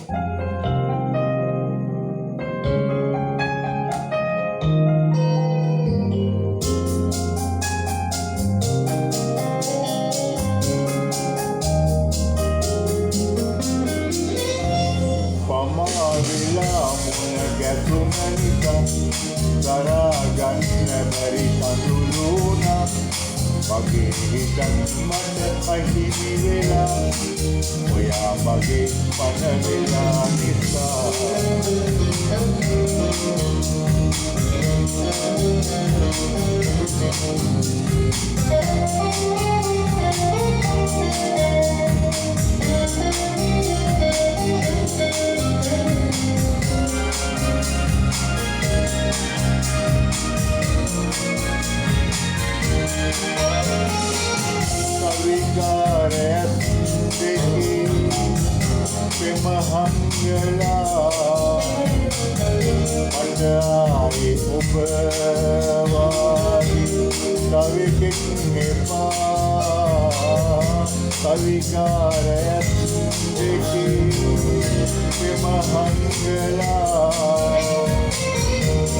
පමාවිලා මුණ ගැතුන නිසා දරාගන්න බැරි කඳුළුනා මගේ හිතත් මට අහිමි වෙලා ඔයා මගේ පන වෙලා නිසා විකාරයත් දෙකේ පෙමහංගලා මට ආයේ ඔබ වාගේ තවෙකෙක් එපා විකාරයත් දෙකේ පෙමහංගලා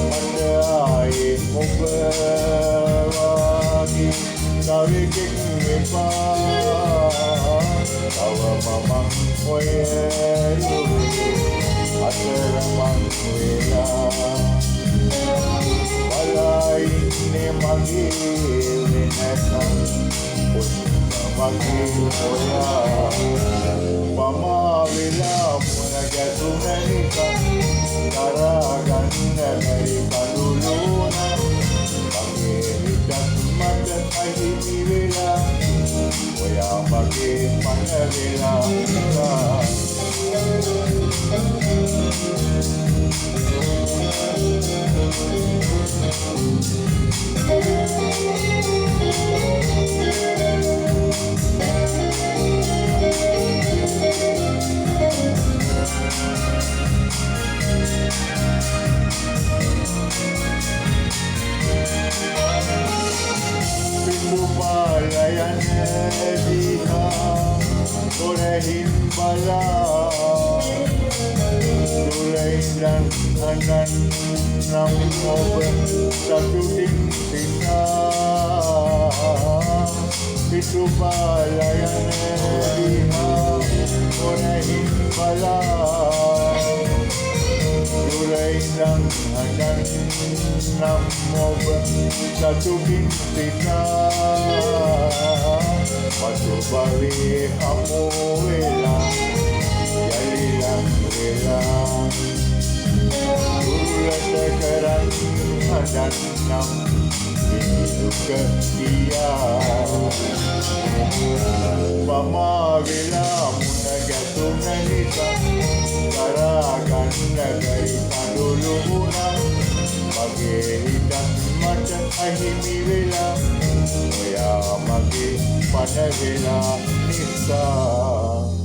මට ආයේ ඔබ වාගේ තවෙකෙක් එපා තව මමන් ඔයරුවේ අතරමං වෙලා බලා ඉන්නේ මගේ වෙනකම් මගේ ඔයා පමා වෙලා මුණ ගැතුන නිසා දරාගන්න බැරි කඳුළුනා මගේ හිතත් මට අහිමි වෙලා ඔයා මගේ පන වෙලා නිසා Lumayan diha Orehin bala Tulay lang anan ng oben Sa tuting tina Pitubalayan diha Orehin bala Tulay lang anan ng oben Sa tuting tina Matubali kamu welang Jalilang welang Ulat sekarang dan enam hidup setia Mama bila muna gantung nisa Karagan negari kanduluna Bagi hitam macam ahimi welang Oya magi pada vela nisa